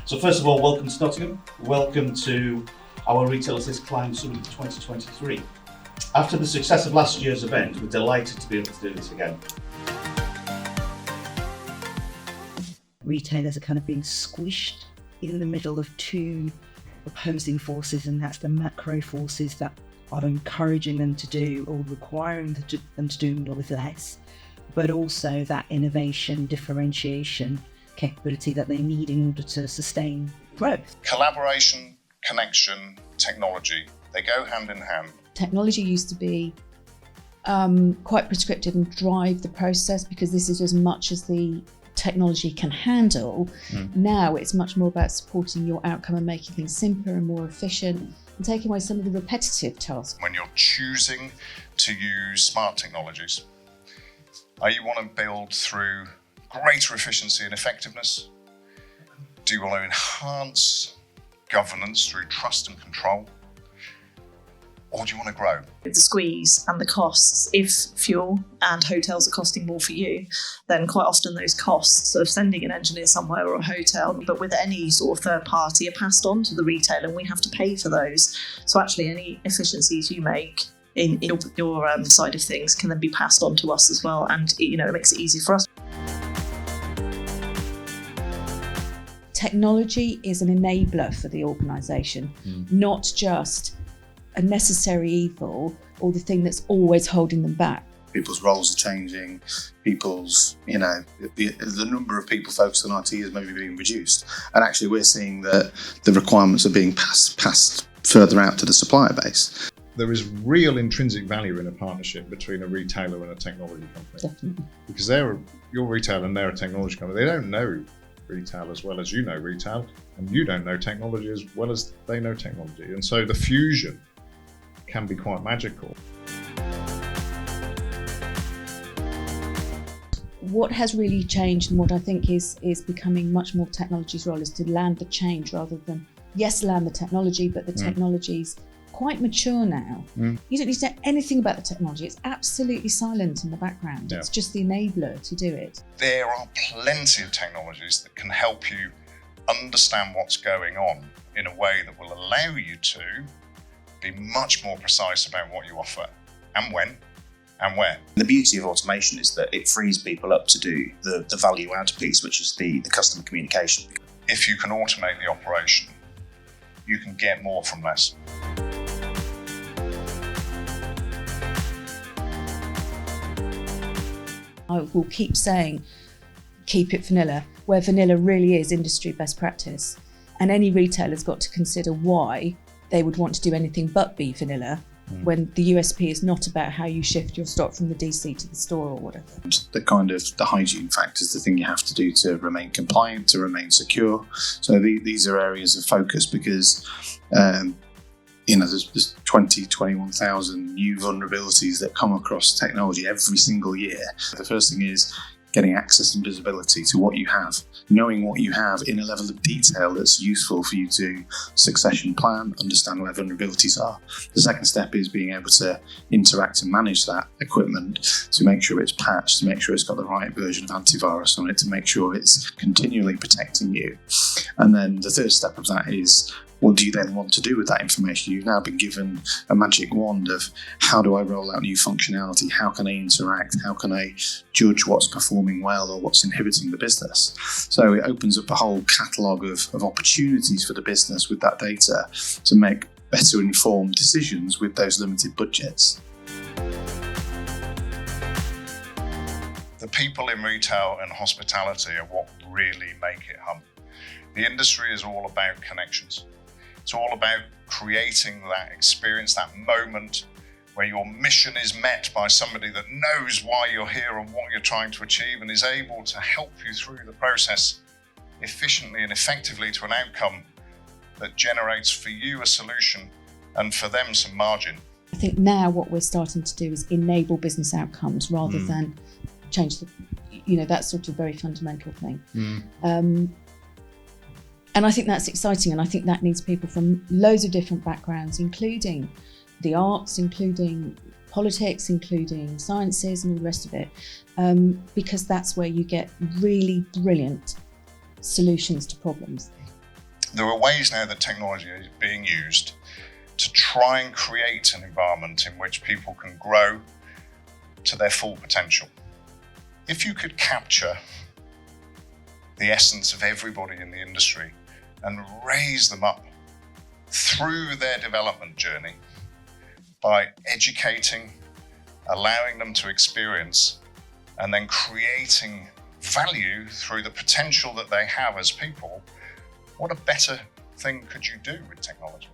So first of all, welcome to Nottingham. Welcome to our Retail Assist Client Summit 2023. After the success of last year's event, we're delighted to be able to do this again. Retailers are kind of being squished in the middle of two opposing forces, and that's the macro forces that are encouraging them to do or requiring them to do more with less, but also that innovation, differentiation capability that they need in order to sustain growth. Collaboration, connection, technology, they go hand in hand. Technology used to be quite prescriptive and drive the process because this is as much as the technology can handle. Now it's much more about supporting your outcome and making things simpler and more efficient and taking away some of the repetitive tasks. When you're choosing to use smart technologies, you want to build through greater efficiency and effectiveness? Do you want to enhance governance through trust and control? Or do you want to grow? The squeeze and the costs, if fuel and hotels are costing more for you, then quite often those costs of sending an engineer somewhere or a hotel, but with any sort of third party, are passed on to the retailer and we have to pay for those. So actually any efficiencies you make in your side of things can then be passed on to us as well, and it makes it easy for us. Technology is an enabler for the organisation, not just a necessary evil or the thing that's always holding them back. People's roles are changing, the number of people focused on IT is maybe being reduced. And actually we're seeing that the requirements are being passed further out to the supplier base. There is real intrinsic value in a partnership between a retailer and a technology company. Definitely. Because you're a retailer and they're a technology company. They don't know retail as well as you know retail, and you don't know technology as well as they know technology. And so the fusion can be quite magical. What has really changed and what I think is becoming much more technology's role is to land the change rather than, land the technology, but the technology's quite mature now. You don't need to know anything about the technology. It's absolutely silent in the background. It's just the enabler to do it. There are plenty of technologies that can help you understand what's going on in a way that will allow you to be much more precise about what you offer and when and where. The beauty of automation is that it frees people up to do the value add piece, which is the customer communication. If you can automate the operation, you can get more from less. I will keep saying, keep it vanilla, where vanilla really is industry best practice. And any retailer's got to consider why they would want to do anything but be vanilla when the USP is not about how you shift your stock from the DC to the store or whatever. The hygiene factor is the thing you have to do to remain compliant, to remain secure. So these are areas of focus because there's 21,000 new vulnerabilities that come across technology every single year. The first thing is getting access and visibility to what you have, knowing what you have in a level of detail that's useful for you to succession plan, understand where vulnerabilities are. The second step is being able to interact and manage that equipment to make sure it's patched, to make sure it's got the right version of antivirus on it, to make sure it's continually protecting you. And then the third step of that is, what do you then want to do with that information? You've now been given a magic wand of how do I roll out new functionality? How can I interact? How can I judge what's performing well or what's inhibiting the business? So it opens up a whole catalogue of opportunities for the business with that data to make better informed decisions with those limited budgets. The people in retail and hospitality are what really make it hum. The industry is all about connections. It's all about creating that experience, that moment where your mission is met by somebody that knows why you're here and what you're trying to achieve and is able to help you through the process efficiently and effectively to an outcome that generates for you a solution and for them some margin. I think now what we're starting to do is enable business outcomes rather than change that sort of very fundamental thing. And I think that's exciting, and I think that needs people from loads of different backgrounds, including the arts, including politics, including sciences and all the rest of it, because that's where you get really brilliant solutions to problems. There are ways now that technology is being used to try and create an environment in which people can grow to their full potential. If you could capture the essence of everybody in the industry and raise them up through their development journey by educating, allowing them to experience, and then creating value through the potential that they have as people, what a better thing could you do with technology?